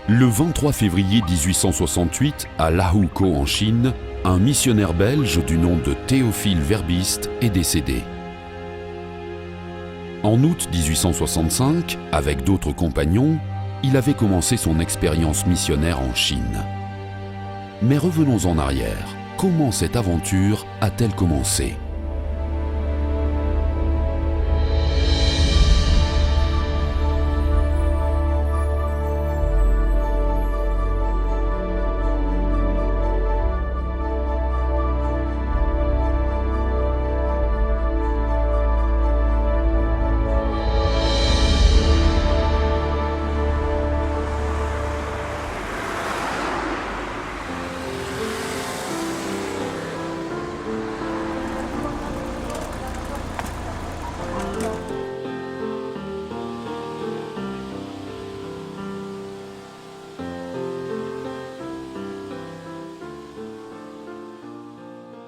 Le 23 février 1868, à Lahuko en Chine, un missionnaire belge du nom de Théophile Verbiste est décédé. En août 1865, avec d'autres compagnons, il avait commencé son expérience missionnaire en Chine. Mais revenons en arrière. Comment cette aventure a-t-elle commencé ?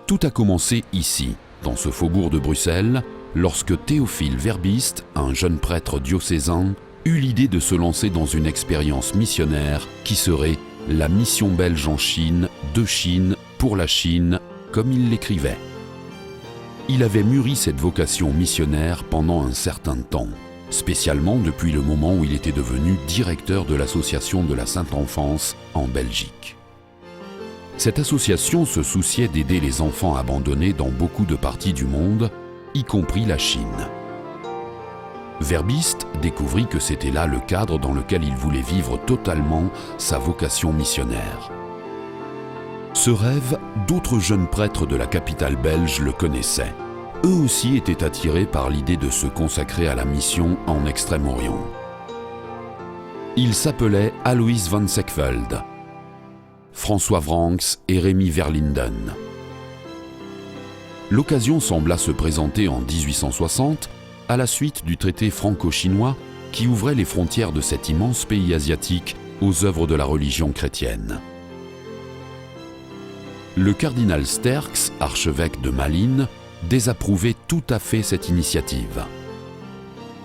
Tout a commencé ici, dans ce faubourg de Bruxelles, lorsque Théophile Verbiste, un jeune prêtre diocésain, eut l'idée de se lancer dans une expérience missionnaire qui serait la mission belge en Chine, de Chine, pour la Chine, comme il l'écrivait. Il avait mûri cette vocation missionnaire pendant un certain temps, spécialement depuis le moment où il était devenu directeur de l'association de la Sainte Enfance en Belgique. Cette association se souciait d'aider les enfants abandonnés dans beaucoup de parties du monde, y compris la Chine. Verbiste découvrit que c'était là le cadre dans lequel il voulait vivre totalement sa vocation missionnaire. Ce rêve, d'autres jeunes prêtres de la capitale belge le connaissaient. Eux aussi étaient attirés par l'idée de se consacrer à la mission en Extrême-Orient. Ils s'appelaient Alois van Seckveld, François Vranckx et Rémy Verlinden. L'occasion sembla se présenter en 1860 à la suite du traité franco-chinois qui ouvrait les frontières de cet immense pays asiatique aux œuvres de la religion chrétienne. Le cardinal Sterckx, archevêque de Malines, désapprouvait tout à fait cette initiative.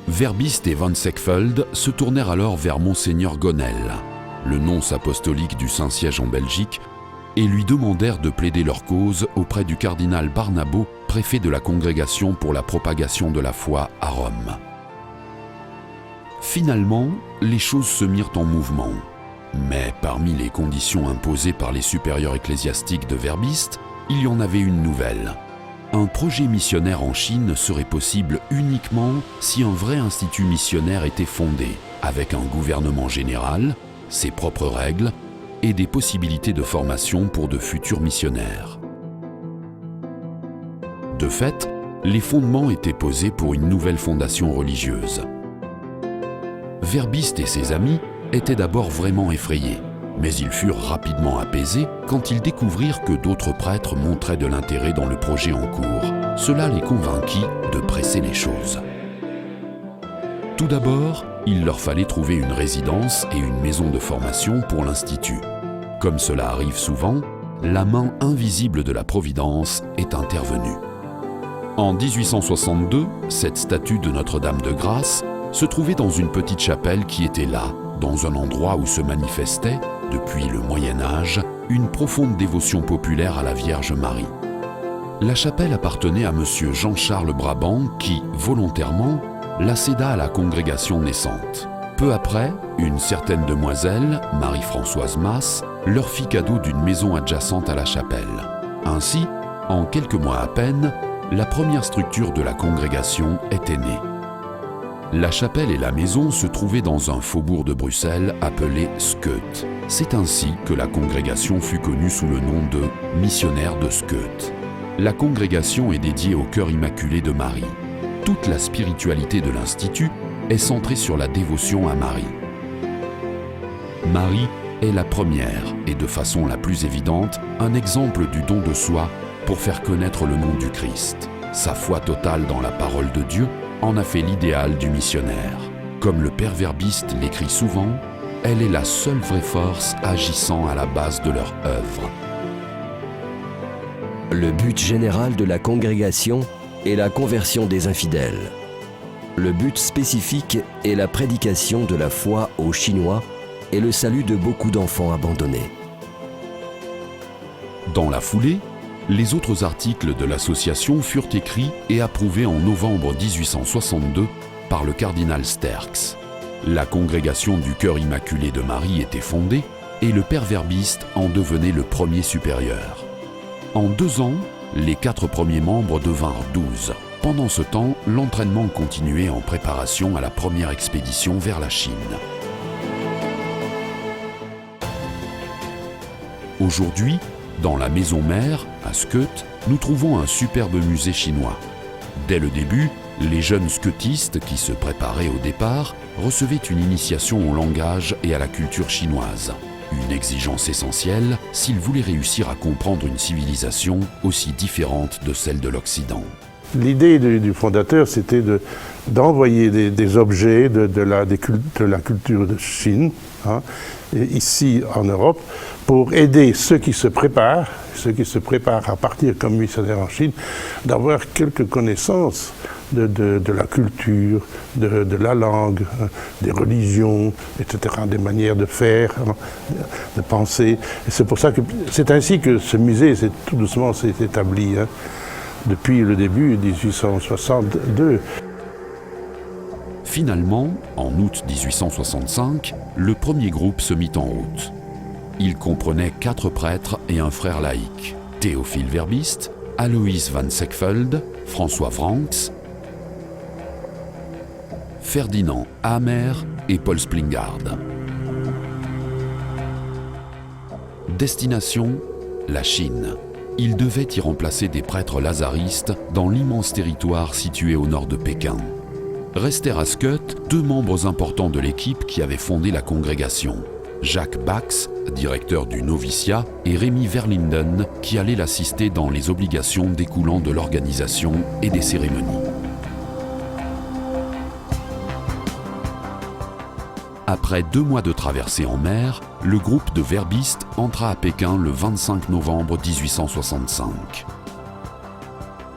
Verbiste et van Seckveld se tournèrent alors vers Monseigneur Gonel, le nonce apostolique du Saint-Siège en Belgique, et lui demandèrent de plaider leur cause auprès du cardinal Barnabo, préfet de la Congrégation pour la propagation de la foi à Rome. Finalement, les choses se mirent en mouvement. Mais parmi les conditions imposées par les supérieurs ecclésiastiques de Verbiste, il y en avait une nouvelle. Un projet missionnaire en Chine serait possible uniquement si un vrai institut missionnaire était fondé, avec un gouvernement général, ses propres règles et des possibilités de formation pour de futurs missionnaires. De fait, les fondements étaient posés pour une nouvelle fondation religieuse. Verbiste et ses amis étaient d'abord vraiment effrayés, mais ils furent rapidement apaisés quand ils découvrirent que d'autres prêtres montraient de l'intérêt dans le projet en cours. Cela les convainquit de presser les choses. Tout d'abord, il leur fallait trouver une résidence et une maison de formation pour l'Institut. Comme cela arrive souvent, la main invisible de la Providence est intervenue. En 1862, cette statue de Notre-Dame de Grâce se trouvait dans une petite chapelle qui était là, dans un endroit où se manifestait, depuis le Moyen-Âge, une profonde dévotion populaire à la Vierge Marie. La chapelle appartenait à M. Jean-Charles Brabant qui, volontairement, la céda à la congrégation naissante. Peu après, une certaine demoiselle, Marie-Françoise Masse, leur fit cadeau d'une maison adjacente à la chapelle. Ainsi, en quelques mois à peine, la première structure de la congrégation était née. La chapelle et la maison se trouvaient dans un faubourg de Bruxelles appelé Skeut. C'est ainsi que la congrégation fut connue sous le nom de Missionnaires de Skeut. La congrégation est dédiée au cœur immaculé de Marie. Toute la spiritualité de l'Institut est centrée sur la dévotion à Marie. Marie est la première et de façon la plus évidente un exemple du don de soi pour faire connaître le nom du Christ. Sa foi totale dans la parole de Dieu en a fait l'idéal du missionnaire. Comme le père verbiste l'écrit souvent, elle est la seule vraie force agissant à la base de leur œuvre. Le but général de la congrégation est la conversion des infidèles. Le but spécifique est la prédication de la foi aux Chinois et le salut de beaucoup d'enfants abandonnés. Dans la foulée, les autres articles de l'association furent écrits et approuvés en novembre 1862 par le cardinal Sterckx. La congrégation du Cœur Immaculé de Marie était fondée et le père verbiste en devenait le premier supérieur. En 2 ans, les 4 premiers membres devinrent 12. Pendant ce temps, l'entraînement continuait en préparation à la première expédition vers la Chine. Aujourd'hui, dans la maison mère, à Skut, nous trouvons un superbe musée chinois. Dès le début, les jeunes scutistes qui se préparaient au départ recevaient une initiation au langage et à la culture chinoise. Une exigence essentielle s'ils voulaient réussir à comprendre une civilisation aussi différente de celle de l'Occident. L'idée du fondateur, c'était d'envoyer des objets de la culture de Chine, ici en Europe, pour aider ceux qui se préparent à partir comme missionnaires en Chine, d'avoir quelques connaissances de la culture, de la langue, des religions, etc., des manières de faire, de penser. Et c'est pour ça que c'est ainsi que ce musée tout doucement s'est établi, depuis le début 1862. Finalement, en août 1865, le premier groupe se mit en route. Il comprenait 4 prêtres et un frère laïque, Théophile Verbiste, Alois van Seckfeld, François Franks, Ferdinand Hamer et Paul Splingard. Destination, la Chine. Il devait y remplacer des prêtres lazaristes dans l'immense territoire situé au nord de Pékin. Restèrent à Skut 2 membres importants de l'équipe qui avait fondé la congrégation. Jacques Bax, directeur du noviciat, et Rémy Verlinden, qui allait l'assister dans les obligations découlant de l'organisation et des cérémonies. Après 2 mois de traversée en mer, le groupe de verbistes entra à Pékin le 25 novembre 1865.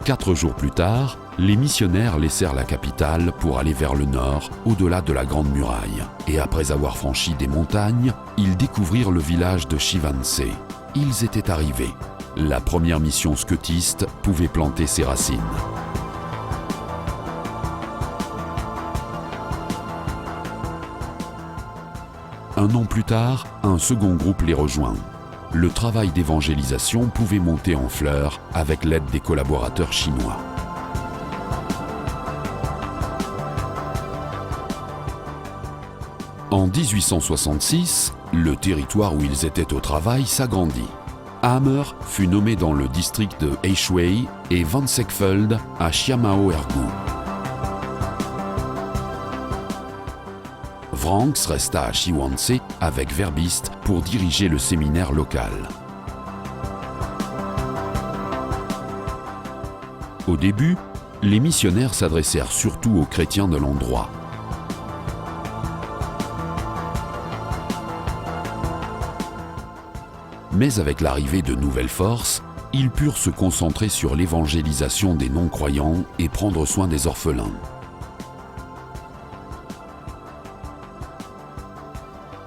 4 jours plus tard, les missionnaires laissèrent la capitale pour aller vers le nord, au-delà de la Grande Muraille. Et après avoir franchi des montagnes, ils découvrirent le village de Chivanse. Ils étaient arrivés. La première mission scutiste pouvait planter ses racines. Un an plus tard, un second groupe les rejoint. Le travail d'évangélisation pouvait monter en fleurs avec l'aide des collaborateurs chinois. En 1866, le territoire où ils étaient au travail s'agrandit. Hamer fut nommé dans le district de Heishui et Van Seckfeld à Chiamao-Ergu. Franks resta à Chiwanse avec Verbiste pour diriger le séminaire local. Au début, les missionnaires s'adressèrent surtout aux chrétiens de l'endroit. Mais avec l'arrivée de nouvelles forces, ils purent se concentrer sur l'évangélisation des non-croyants et prendre soin des orphelins.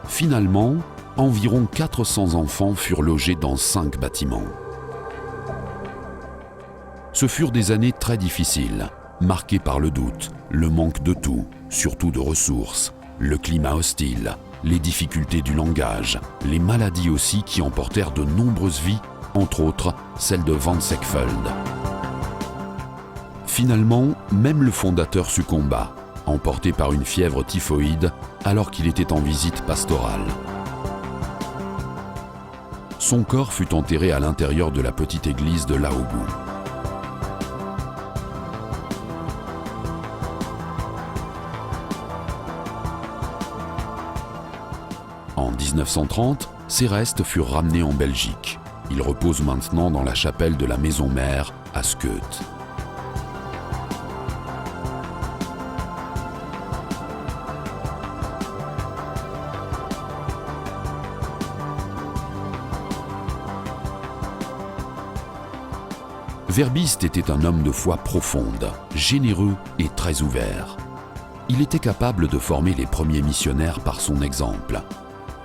Finalement, environ 400 enfants furent logés dans 5 bâtiments. Ce furent des années très difficiles, marquées par le doute, le manque de tout, surtout de ressources, le climat hostile, les difficultés du langage, les maladies aussi qui emportèrent de nombreuses vies, entre autres celle de Van Seckfeld. Finalement, même le fondateur succomba, emporté par une fièvre typhoïde alors qu'il était en visite pastorale. Son corps fut enterré à l'intérieur de la petite église de Laogu. En 1930, ses restes furent ramenés en Belgique. Il repose maintenant dans la chapelle de la maison mère à Skut. Verbiste était un homme de foi profonde, généreux et très ouvert. Il était capable de former les premiers missionnaires par son exemple.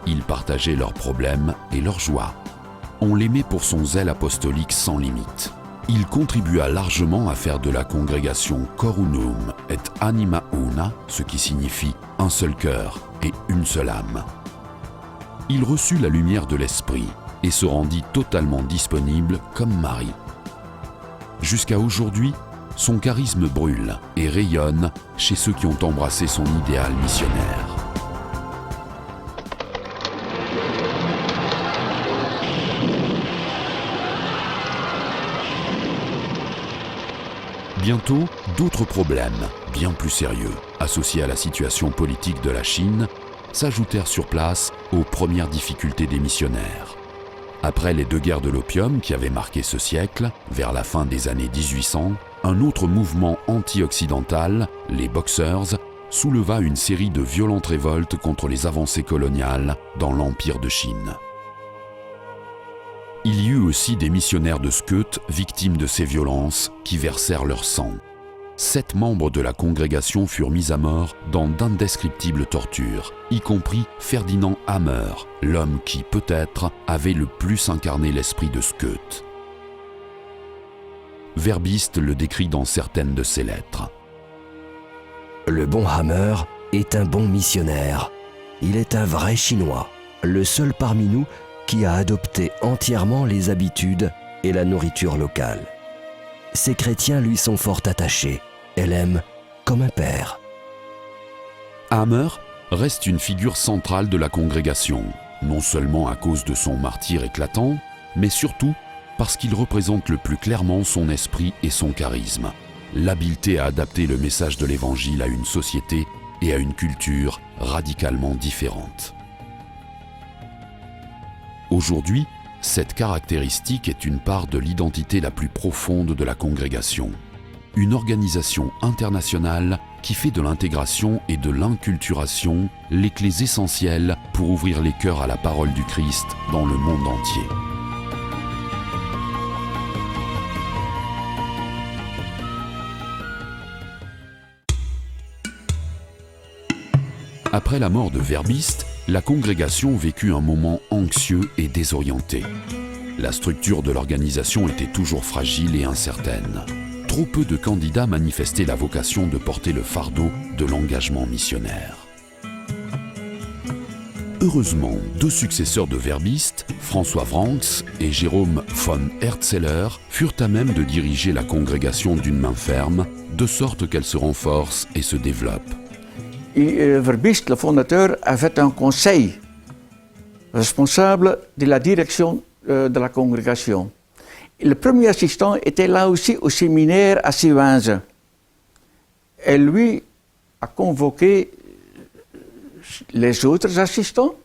Il partageait leurs problèmes et leurs joies. On l'aimait pour son zèle apostolique sans limite. Il contribua largement à faire de la congrégation Cor Unum et Anima Una, ce qui signifie un seul cœur et une seule âme. Il reçut la lumière de l'Esprit et se rendit totalement disponible comme Marie. Jusqu'à aujourd'hui, son charisme brûle et rayonne chez ceux qui ont embrassé son idéal missionnaire. Bientôt, d'autres problèmes, bien plus sérieux, associés à la situation politique de la Chine, s'ajoutèrent sur place aux premières difficultés des missionnaires. Après les 2 guerres de l'opium qui avaient marqué ce siècle, vers la fin des années 1800, un autre mouvement anti-occidental, les Boxers, souleva une série de violentes révoltes contre les avancées coloniales dans l'Empire de Chine. Il y eut aussi des missionnaires de Sceute victimes de ces violences qui versèrent leur sang. 7 membres de la congrégation furent mis à mort dans d'indescriptibles tortures, y compris Ferdinand Hammer, l'homme qui, peut-être, avait le plus incarné l'esprit de Sceute. Verbiste le décrit dans certaines de ses lettres. Le bon Hammer est un bon missionnaire. Il est un vrai Chinois, le seul parmi nous qui a adopté entièrement les habitudes et la nourriture locale. Ces chrétiens lui sont fort attachés et l'aiment comme un père. Hammer reste une figure centrale de la congrégation, non seulement à cause de son martyre éclatant, mais surtout parce qu'il représente le plus clairement son esprit et son charisme, l'habileté à adapter le message de l'Évangile à une société et à une culture radicalement différentes. Aujourd'hui, cette caractéristique est une part de l'identité la plus profonde de la congrégation. Une organisation internationale qui fait de l'intégration et de l'inculturation les clés essentielles pour ouvrir les cœurs à la parole du Christ dans le monde entier. Après la mort de Verbiste, la congrégation vécut un moment anxieux et désorienté. La structure de l'organisation était toujours fragile et incertaine. Trop peu de candidats manifestaient la vocation de porter le fardeau de l'engagement missionnaire. Heureusement, 2 successeurs de Verbiste, François Vranckx et Jérôme von Herzeler, furent à même de diriger la congrégation d'une main ferme, de sorte qu'elle se renforce et se développe. Verbiste, le fondateur, avait un conseil responsable de la direction de la congrégation. Et le premier assistant était là aussi au séminaire à Sivens. Et lui a convoqué les autres assistants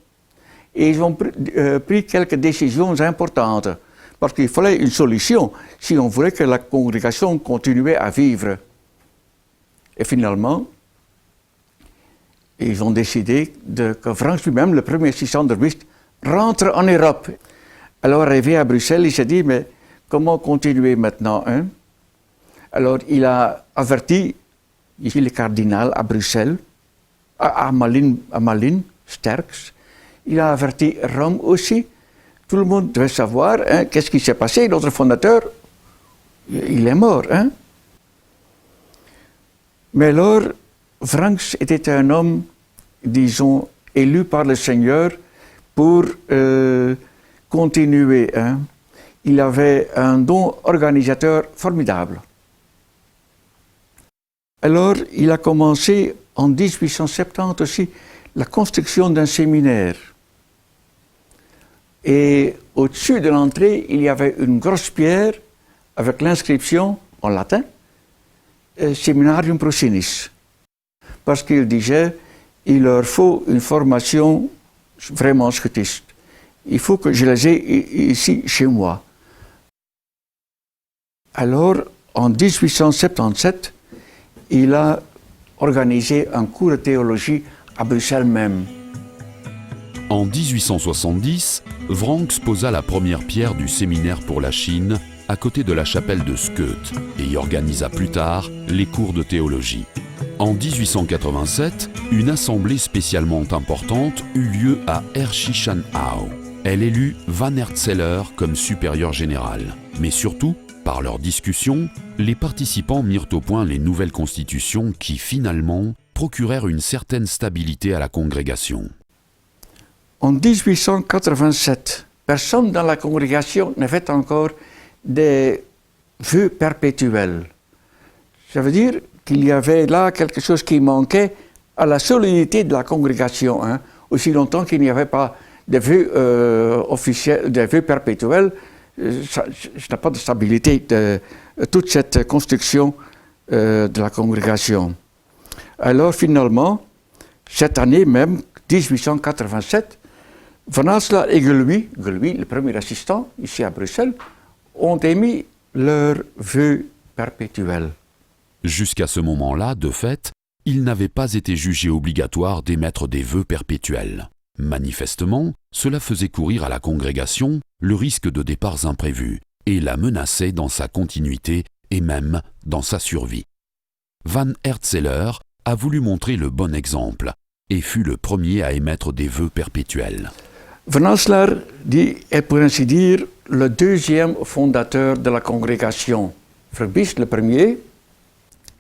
et ils ont pris quelques décisions importantes parce qu'il fallait une solution si on voulait que la congrégation continuait à vivre. Et finalement, ils ont décidé que Vranckx lui-même, le premier assistant de Verbiste, rentre en Europe. Alors, arrivé à Bruxelles, il s'est dit, mais comment continuer maintenant, hein? Alors, il a averti ici le cardinal à Bruxelles, à Malines, Sterckx. Il a averti Rome aussi. Tout le monde devait savoir, hein, qu'est-ce qui s'est passé. Notre fondateur, il est mort, hein? Mais alors, Vranckx était un homme, disons, élu par le Seigneur pour continuer. Hein. Il avait un don organisateur formidable. Alors, il a commencé en 1870 aussi la construction d'un séminaire. Et au-dessus de l'entrée, il y avait une grosse pierre avec l'inscription en latin Seminarium Procinis. Parce qu'il disait, il leur faut une formation vraiment scoutiste. Il faut que je les ai ici chez moi. Alors, en 1877, il a organisé un cours de théologie à Bruxelles même. En 1870, Vranckx posa la première pierre du séminaire pour la Chine à côté de la chapelle de Skeut et y organisa plus tard les cours de théologie. En 1887, une assemblée spécialement importante eut lieu à Herschichenau. Elle élut Van Hertzler comme supérieur général. Mais surtout, par leurs discussions, les participants mirent au point les nouvelles constitutions qui, finalement, procurèrent une certaine stabilité à la congrégation. En 1887, personne dans la congrégation n'avait encore des vœux perpétuels. Ça veut dire qu'il y avait là quelque chose qui manquait à la solidité de la congrégation. Aussi longtemps qu'il n'y avait pas de vœux officiels, des vœux perpétuels, ça n'a pas de stabilité de toute cette construction de la congrégation. Alors finalement, cette année même, 1887, Van Haslar et Geluy, le premier assistant ici à Bruxelles, ont émis leurs vœux perpétuels. Jusqu'à ce moment-là, de fait, il n'avait pas été jugé obligatoire d'émettre des vœux perpétuels. Manifestement, cela faisait courir à la congrégation le risque de départs imprévus et la menaçait dans sa continuité et même dans sa survie. Van Hertzler a voulu montrer le bon exemple et fut le premier à émettre des vœux perpétuels. Van Haslar est pour ainsi dire le deuxième fondateur de la congrégation. Verbiest le premier,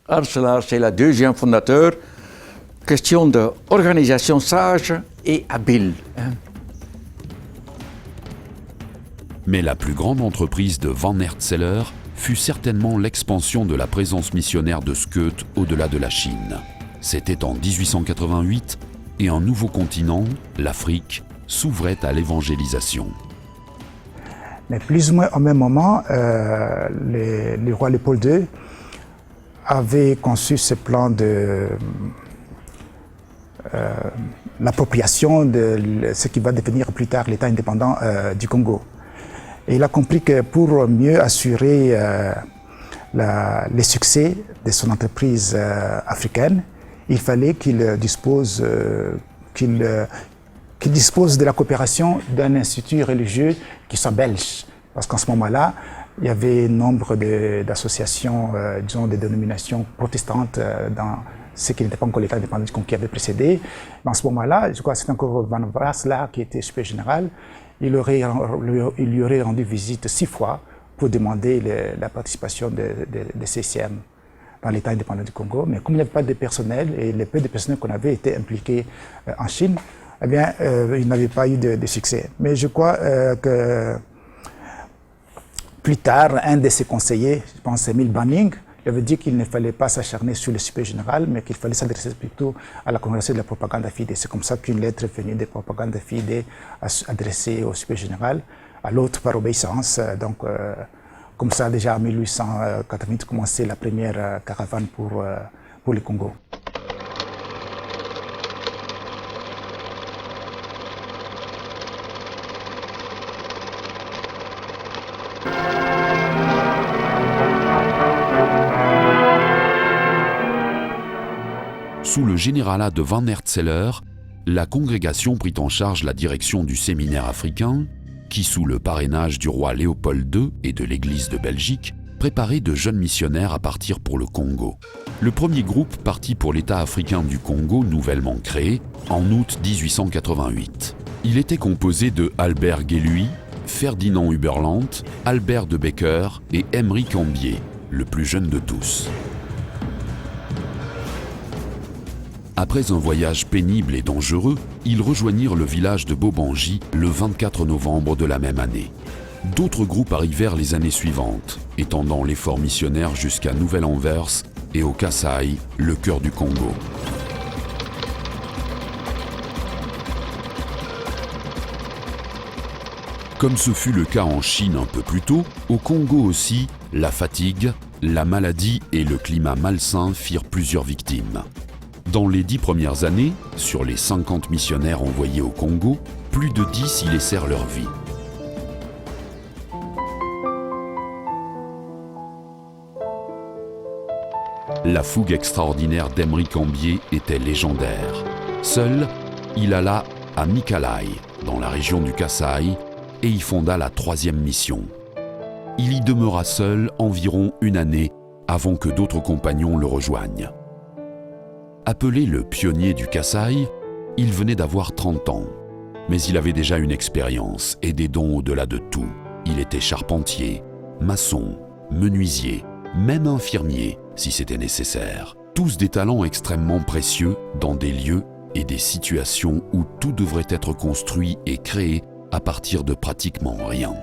Haslar c'est le deuxième fondateur. Question d'organisation sage et habile. Mais la plus grande entreprise de Van Hertzler fut certainement l'expansion de la présence missionnaire de Skeut au-delà de la Chine. C'était en 1888 et un nouveau continent, l'Afrique, s'ouvrait à l'évangélisation. Mais plus ou moins au même moment, le roi Léopold II avait conçu ce plan de l'appropriation de ce qui va devenir plus tard l'État indépendant du Congo. Et il a compris que pour mieux assurer les succès de son entreprise africaine, il fallait qu'il dispose de la coopération d'un institut religieux qui soit belge. Parce qu'en ce moment-là, il y avait nombre d'associations, disons, de dénominations protestantes dans ce qui n'était pas encore l'État indépendant du Congo qui avait précédé. Mais en ce moment-là, je crois que c'est encore Van Haslar qui était supérieur général. Il lui aurait rendu visite 6 fois pour demander la participation de CCM dans l'État indépendant du Congo. Mais comme il n'y avait pas de personnel et le peu de personnel qu'on avait été impliqué en Chine, eh bien, il n'avait pas eu de succès. Mais je crois que plus tard, un de ses conseillers, je pense Emile Banning, il avait dit qu'il ne fallait pas s'acharner sur le supérieur général, mais qu'il fallait s'adresser plutôt à la congrégation de la propagande fidèle. C'est comme ça qu'une lettre est venue de propagande fidèle adressée au supérieur général, à l'autre par obéissance. Donc, comme ça, déjà en 1888, commençait la première caravane pour le Congo. Sous le généralat de Van Hertzler, la congrégation prit en charge la direction du séminaire africain qui, sous le parrainage du roi Léopold II et de l'Église de Belgique, préparait de jeunes missionnaires à partir pour le Congo. Le premier groupe partit pour l'État africain du Congo nouvellement créé en août 1888. Il était composé de Albert Geluy, Ferdinand Huberland, Albert de Becker et Emery Cambier, le plus jeune de tous. Après un voyage pénible et dangereux, ils rejoignirent le village de Bobangi le 24 novembre de la même année. D'autres groupes arrivèrent les années suivantes, étendant l'effort missionnaire jusqu'à Nouvelle-Anvers et au Kasaï, le cœur du Congo. Comme ce fut le cas en Chine un peu plus tôt, au Congo aussi, la fatigue, la maladie et le climat malsain firent plusieurs victimes. Dans les 10 premières années, sur les 50 missionnaires envoyés au Congo, plus de 10 y laissèrent leur vie. La fougue extraordinaire d'Emery Cambier était légendaire. Seul, il alla à Mikalai, dans la région du Kasaï, et y fonda la 3e mission. Il y demeura seul environ une année avant que d'autres compagnons le rejoignent. Appelé le pionnier du Kasaï, il venait d'avoir 30 ans. Mais il avait déjà une expérience et des dons au-delà de tout. Il était charpentier, maçon, menuisier, même infirmier si c'était nécessaire. Tous des talents extrêmement précieux dans des lieux et des situations où tout devrait être construit et créé à partir de pratiquement rien.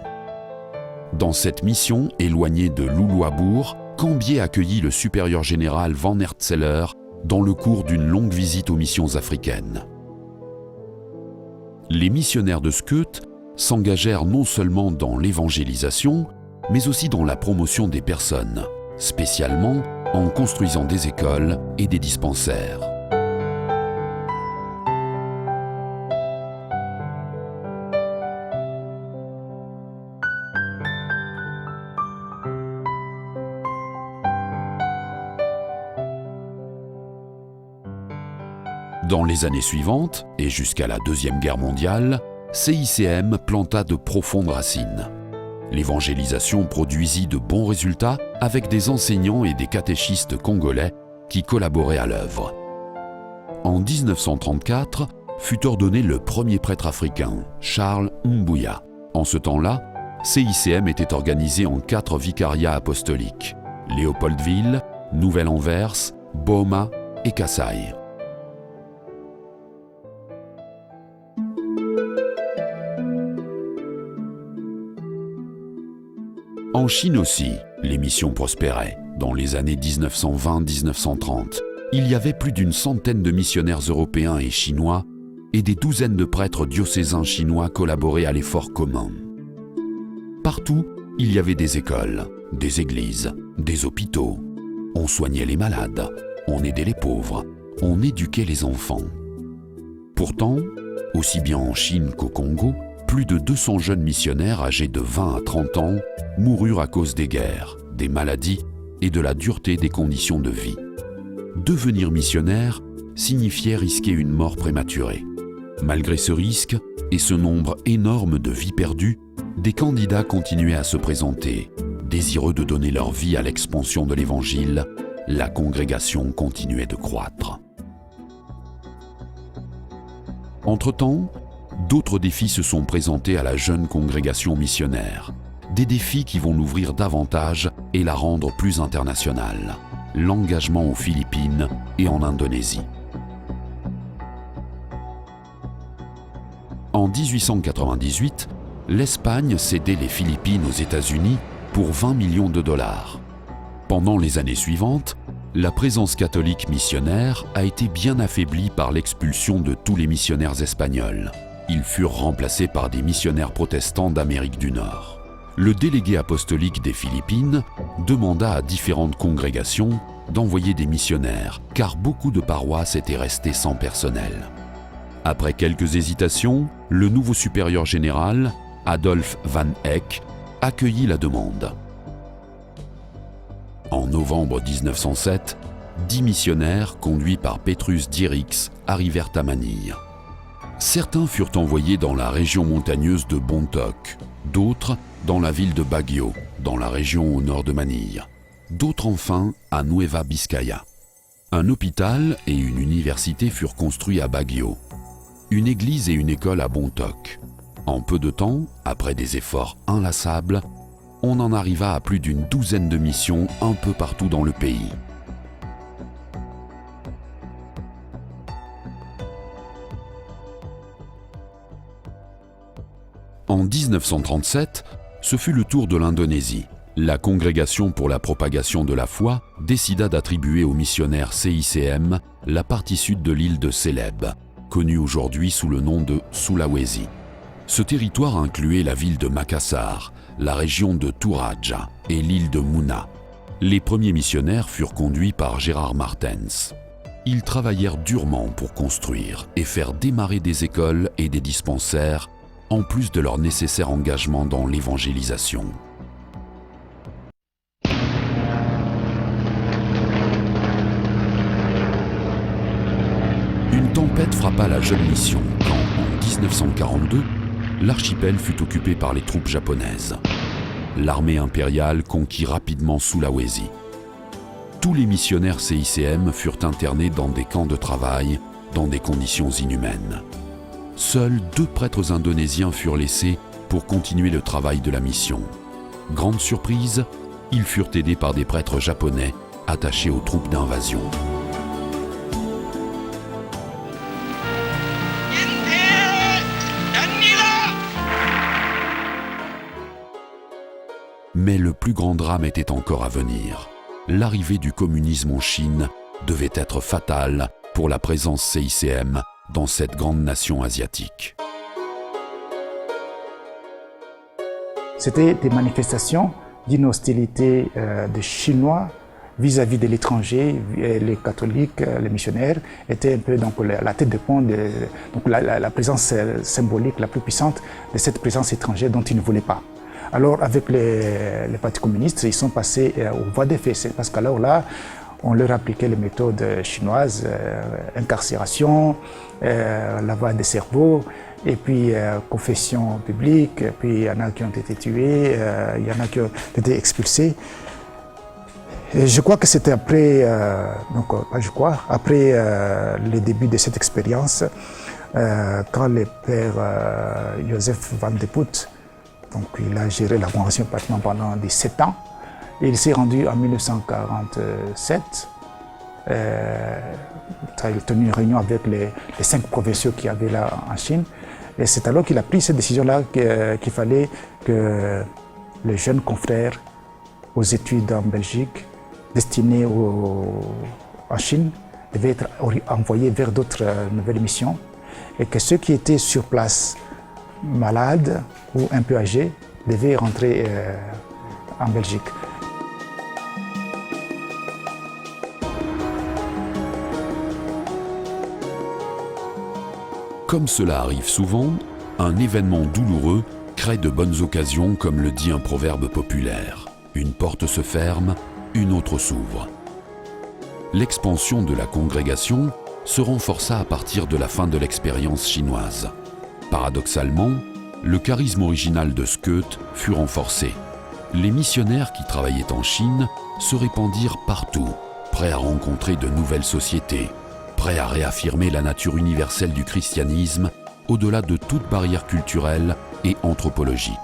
Dans cette mission, éloignée de Loulouabourg, Cambier accueillit le supérieur général Van Hertzeler dans le cours d'une longue visite aux missions africaines. Les missionnaires de Skeut s'engagèrent non seulement dans l'évangélisation, mais aussi dans la promotion des personnes, spécialement en construisant des écoles et des dispensaires. Dans les années suivantes, et jusqu'à la Deuxième Guerre mondiale, CICM planta de profondes racines. L'évangélisation produisit de bons résultats avec des enseignants et des catéchistes congolais qui collaboraient à l'œuvre. En 1934, fut ordonné le premier prêtre africain, Charles Mbuya. En ce temps-là, CICM était organisé en 4 vicariats apostoliques, Léopoldville, Nouvelle-Anvers, Boma et Kasaï. En Chine aussi, les missions prospéraient. Dans les années 1920-1930, il y avait plus d'une centaine de missionnaires européens et chinois et des douzaines de prêtres diocésains chinois collaboraient à l'effort commun. Partout, il y avait des écoles, des églises, des hôpitaux. On soignait les malades, on aidait les pauvres, on éduquait les enfants. Pourtant, aussi bien en Chine qu'au Congo, plus de 200 jeunes missionnaires âgés de 20 à 30 ans moururent à cause des guerres, des maladies et de la dureté des conditions de vie. Devenir missionnaire signifiait risquer une mort prématurée. Malgré ce risque et ce nombre énorme de vies perdues, des candidats continuaient à se présenter. Désireux de donner leur vie à l'expansion de l'Évangile, la congrégation continuait de croître. Entre-temps, d'autres défis se sont présentés à la jeune congrégation missionnaire. Des défis qui vont l'ouvrir davantage et la rendre plus internationale. L'engagement aux Philippines et en Indonésie. En 1898, l'Espagne cédait les Philippines aux États-Unis pour 20 millions de dollars. Pendant les années suivantes, la présence catholique missionnaire a été bien affaiblie par l'expulsion de tous les missionnaires espagnols. Ils furent remplacés par des missionnaires protestants d'Amérique du Nord. Le délégué apostolique des Philippines demanda à différentes congrégations d'envoyer des missionnaires, car beaucoup de paroisses étaient restées sans personnel. Après quelques hésitations, le nouveau supérieur général, Adolf Van Eck, accueillit la demande. En novembre 1907, 10 missionnaires, conduits par Petrus Dierix, arrivèrent à Manille. Certains furent envoyés dans la région montagneuse de Bontoc, d'autres dans la ville de Baguio, dans la région au nord de Manille, d'autres enfin à Nueva Vizcaya. Un hôpital et une université furent construits à Baguio, une église et une école à Bontoc. En peu de temps, après des efforts inlassables, on en arriva à plus d'une douzaine de missions un peu partout dans le pays. En 1937, ce fut le tour de l'Indonésie. La Congrégation pour la propagation de la foi décida d'attribuer aux missionnaires CICM la partie sud de l'île de Célèbes, connue aujourd'hui sous le nom de Sulawesi. Ce territoire incluait la ville de Makassar, la région de Toraja et l'île de Muna. Les premiers missionnaires furent conduits par Gérard Martens. Ils travaillèrent durement pour construire et faire démarrer des écoles et des dispensaires, en plus de leur nécessaire engagement dans l'évangélisation. Une tempête frappa la jeune mission quand, en 1942, l'archipel fut occupé par les troupes japonaises. l'armée impériale conquit rapidement Sulawesi. Tous les missionnaires CICM furent internés dans des camps de travail, dans des conditions inhumaines. Seuls 2 prêtres indonésiens furent laissés pour continuer le travail de la mission. Grande surprise, ils furent aidés par des prêtres japonais attachés aux troupes d'invasion. Mais le plus grand drame était encore à venir. L'arrivée du communisme en Chine devait être fatale pour la présence CICM dans cette grande nation asiatique. C'était des manifestations d'une hostilité des Chinois vis-à-vis de l'étranger. Les catholiques, les missionnaires étaient un peu donc, la tête de pont, donc la présence symbolique la plus puissante de cette présence étrangère dont ils ne voulaient pas. Alors avec les partis communistes, ils sont passés aux voies de fait, parce qu'alors là, on leur appliquait les méthodes chinoises, incarcération, lavage de cerveau, et puis confession publique, et puis il y en a qui ont été tués, il y en a qui ont été expulsés. Et je crois que c'était après, après le début de cette expérience, quand le père Joseph van de Putte, donc il a géré la convention pratiquement pendant 17 ans. Et il s'est rendu en 1947. Il a tenu une réunion avec les 5 provinciaux qu'il y avait là en Chine. Et c'est alors qu'il a pris cette décision-là qu'il fallait que les jeunes confrères aux études en Belgique, destinés en Chine, devaient être envoyés vers d'autres nouvelles missions. Et que ceux qui étaient sur place, malades ou un peu âgés, devaient rentrer en Belgique. Comme cela arrive souvent, un événement douloureux crée de bonnes occasions, comme le dit un proverbe populaire. Une porte se ferme, une autre s'ouvre. L'expansion de la congrégation se renforça à partir de la fin de l'expérience chinoise. Paradoxalement, le charisme original de Skeut fut renforcé. Les missionnaires qui travaillaient en Chine se répandirent partout, prêts à rencontrer de nouvelles sociétés, prêts à réaffirmer la nature universelle du christianisme au-delà de toute barrière culturelle et anthropologique.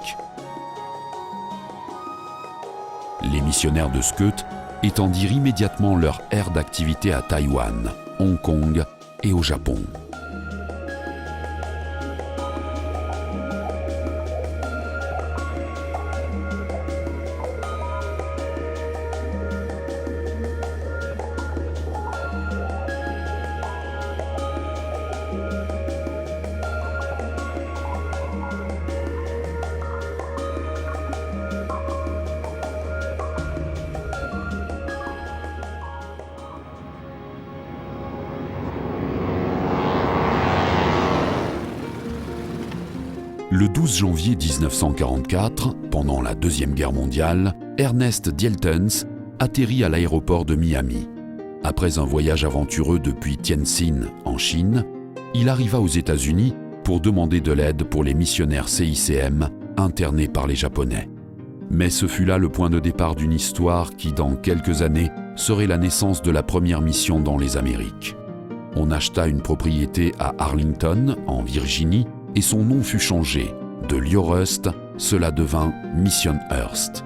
Les missionnaires de Skeut étendirent immédiatement leur aire d'activité à Taïwan, Hong Kong et au Japon. Le 12 janvier 1944, pendant la Deuxième Guerre mondiale, Ernest Dieltens atterrit à l'aéroport de Miami. Après un voyage aventureux depuis Tientsin, en Chine, il arriva aux États-Unis pour demander de l'aide pour les missionnaires CICM internés par les Japonais. Mais ce fut là le point de départ d'une histoire qui, dans quelques années, serait la naissance de la première mission dans les Amériques. On acheta une propriété à Arlington, en Virginie, et son nom fut changé. De Liorust, cela devint Missionhurst.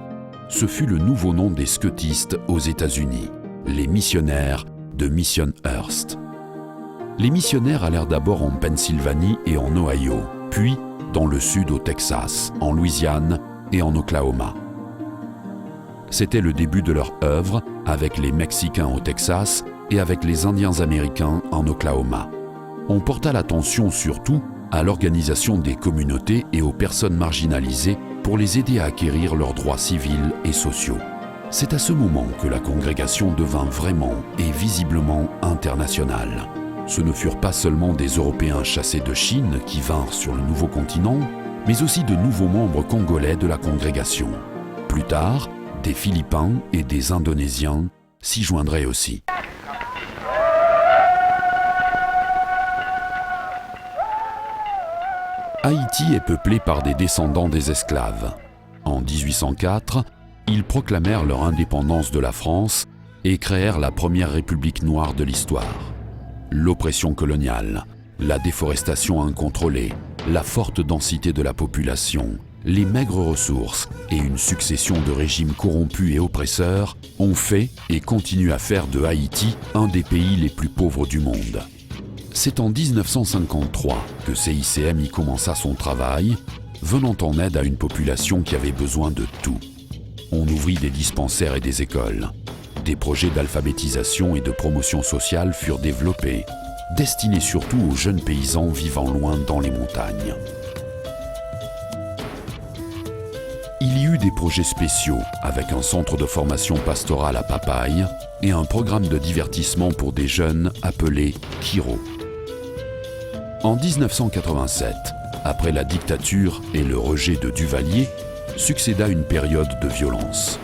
Ce fut le nouveau nom des scoutistes aux États-Unis, les missionnaires de Missionhurst. Les missionnaires allèrent d'abord en Pennsylvanie et en Ohio, puis dans le sud au Texas, en Louisiane et en Oklahoma. C'était le début de leur œuvre avec les Mexicains au Texas et avec les Indiens américains en Oklahoma. On porta l'attention surtout à l'organisation des communautés et aux personnes marginalisées pour les aider à acquérir leurs droits civils et sociaux. C'est à ce moment que la congrégation devint vraiment et visiblement internationale. Ce ne furent pas seulement des Européens chassés de Chine qui vinrent sur le nouveau continent, mais aussi de nouveaux membres congolais de la congrégation. Plus tard, des Philippins et des Indonésiens s'y joindraient aussi. Haïti est peuplé par des descendants des esclaves. En 1804, ils proclamèrent leur indépendance de la France et créèrent la première république noire de l'histoire. L'oppression coloniale, la déforestation incontrôlée, la forte densité de la population, les maigres ressources et une succession de régimes corrompus et oppresseurs ont fait et continuent à faire de Haïti un des pays les plus pauvres du monde. C'est en 1953 que CICM y commença son travail, venant en aide à une population qui avait besoin de tout. On ouvrit des dispensaires et des écoles. Des projets d'alphabétisation et de promotion sociale furent développés, destinés surtout aux jeunes paysans vivant loin dans les montagnes. Il y eut des projets spéciaux avec un centre de formation pastorale à Papaye et un programme de divertissement pour des jeunes appelé Kiro. En 1987, après la dictature et le rejet de Duvalier, succéda une période de violence.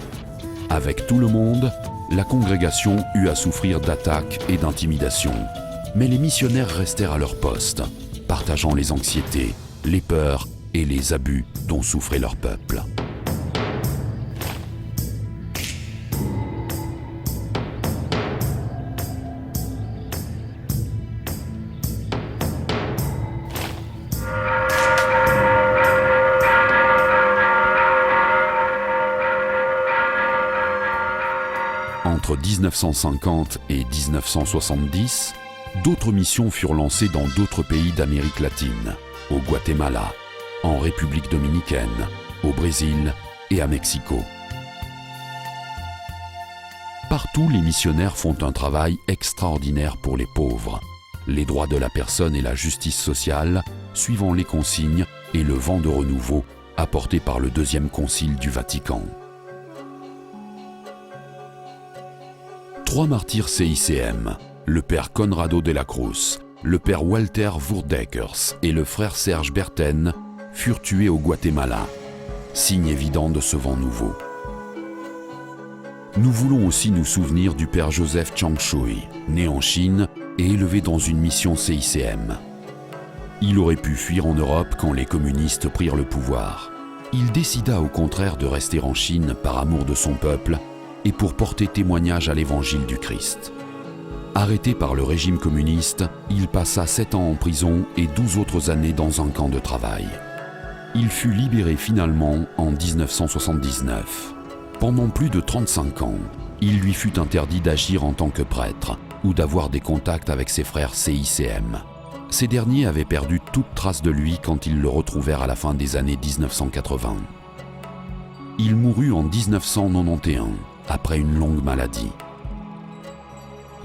Avec tout le monde, la congrégation eut à souffrir d'attaques et d'intimidations. Mais les missionnaires restèrent à leur poste, partageant les anxiétés, les peurs et les abus dont souffrait leur peuple. Entre 1950 et 1970, d'autres missions furent lancées dans d'autres pays d'Amérique latine, au Guatemala, en République dominicaine, au Brésil et à Mexico. Partout, les missionnaires font un travail extraordinaire pour les pauvres, les droits de la personne et la justice sociale, suivant les consignes et le vent de renouveau apporté par le Deuxième Concile du Vatican. 3 martyrs CICM, le père Conrado de la Cruz, le père Walter Voerdeckers et le frère Serge Berten, furent tués au Guatemala, signe évident de ce vent nouveau. Nous voulons aussi nous souvenir du père Joseph Changshui, né en Chine et élevé dans une mission CICM. Il aurait pu fuir en Europe quand les communistes prirent le pouvoir. Il décida au contraire de rester en Chine par amour de son peuple et pour porter témoignage à l'évangile du Christ. Arrêté par le régime communiste, il passa 7 ans en prison et 12 autres années dans un camp de travail. Il fut libéré finalement en 1979. Pendant plus de 35 ans, il lui fut interdit d'agir en tant que prêtre ou d'avoir des contacts avec ses frères CICM. Ces derniers avaient perdu toute trace de lui quand ils le retrouvèrent à la fin des années 1980. Il mourut en 1991, après une longue maladie.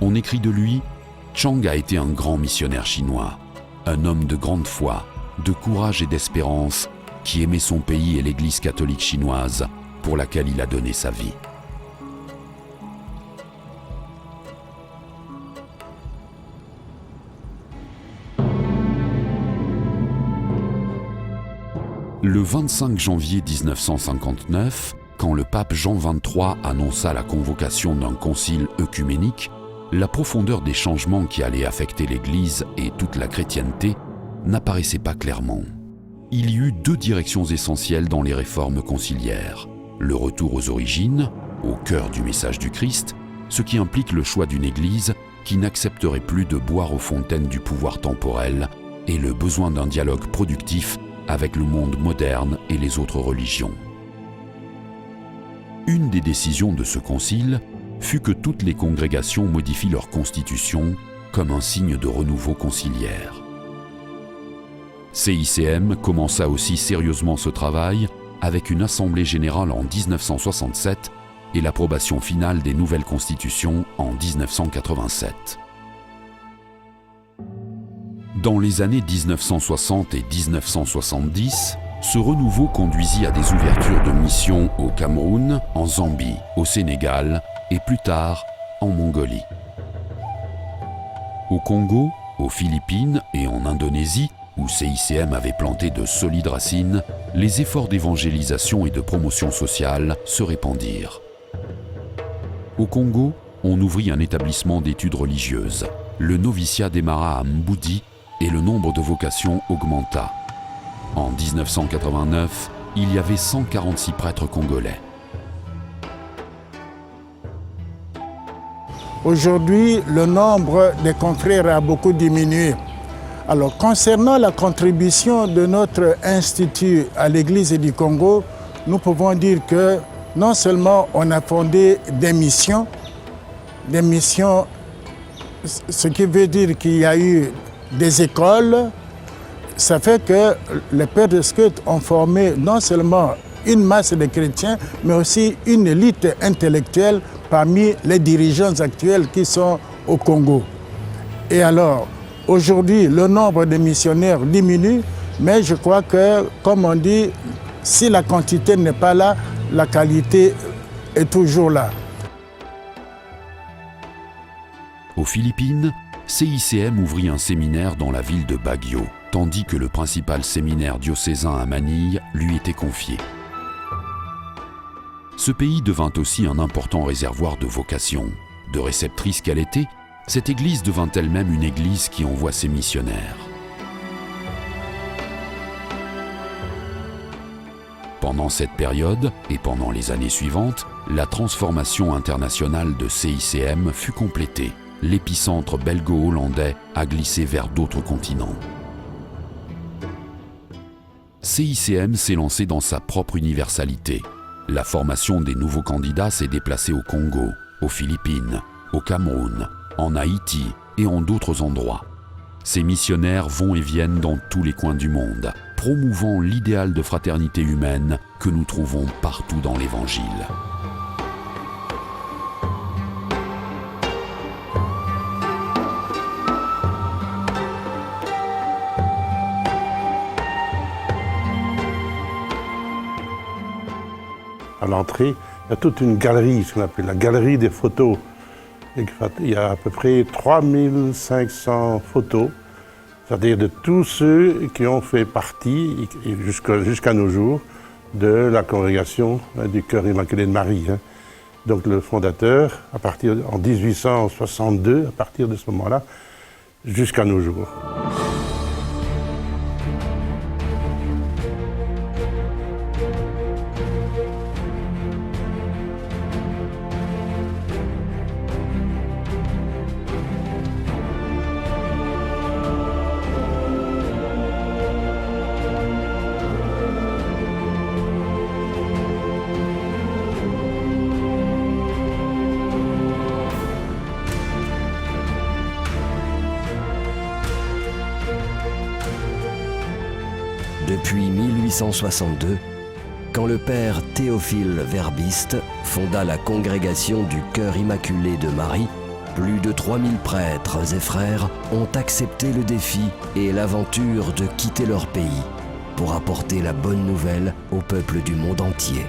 On écrit de lui « Chang a été un grand missionnaire chinois, un homme de grande foi, de courage et d'espérance, qui aimait son pays et l'Église catholique chinoise, pour laquelle il a donné sa vie. » Le 25 janvier 1959, quand le pape Jean XXIII annonça la convocation d'un concile œcuménique, la profondeur des changements qui allaient affecter l'Église et toute la chrétienté n'apparaissait pas clairement. Il y eut 2 directions essentielles dans les réformes conciliaires. Le retour aux origines, au cœur du message du Christ, ce qui implique le choix d'une Église qui n'accepterait plus de boire aux fontaines du pouvoir temporel et le besoin d'un dialogue productif avec le monde moderne et les autres religions. Une des décisions de ce concile fut que toutes les congrégations modifient leur constitution comme un signe de renouveau conciliaire. CICM commença aussi sérieusement ce travail avec une assemblée générale en 1967 et l'approbation finale des nouvelles constitutions en 1987. Dans les années 1960 et 1970, ce renouveau conduisit à des ouvertures de missions au Cameroun, en Zambie, au Sénégal et plus tard en Mongolie. Au Congo, aux Philippines et en Indonésie, où CICM avait planté de solides racines, les efforts d'évangélisation et de promotion sociale se répandirent. Au Congo, on ouvrit un établissement d'études religieuses. Le noviciat démarra à Mboudi et le nombre de vocations augmenta. En 1989, il y avait 146 prêtres congolais. Aujourd'hui, le nombre des confrères a beaucoup diminué. Alors, concernant la contribution de notre institut à l'Église du Congo, nous pouvons dire que non seulement on a fondé des missions, ce qui veut dire qu'il y a eu des écoles. Ça fait que les pères de scouts ont formé non seulement une masse de chrétiens, mais aussi une élite intellectuelle parmi les dirigeants actuels qui sont au Congo. Et alors, aujourd'hui, le nombre de missionnaires diminue, mais je crois que, comme on dit, si la quantité n'est pas là, la qualité est toujours là. Aux Philippines, CICM ouvrit un séminaire dans la ville de Baguio, tandis que le principal séminaire diocésain à Manille lui était confié. Ce pays devint aussi un important réservoir de vocations. De réceptrice qu'elle était, cette église devint elle-même une église qui envoie ses missionnaires. Pendant cette période, et pendant les années suivantes, la transformation internationale de CICM fut complétée. L'épicentre belgo-hollandais a glissé vers d'autres continents. CICM s'est lancé dans sa propre universalité. La formation des nouveaux candidats s'est déplacée au Congo, aux Philippines, au Cameroun, en Haïti et en d'autres endroits. Ces missionnaires vont et viennent dans tous les coins du monde, promouvant l'idéal de fraternité humaine que nous trouvons partout dans l'Évangile. À l'entrée, il y a toute une galerie, ce qu'on appelle la galerie des photos. Il y a à peu près 3500 photos, c'est-à-dire de tous ceux qui ont fait partie, jusqu'à nos jours, de la congrégation du Cœur Immaculé de Marie. Donc le fondateur, en 1862, à partir de ce moment-là, jusqu'à nos jours. Depuis 1862, quand le père Théophile Verbiste fonda la congrégation du Cœur Immaculé de Marie, plus de 3000 prêtres et frères ont accepté le défi et l'aventure de quitter leur pays pour apporter la bonne nouvelle au peuple du monde entier.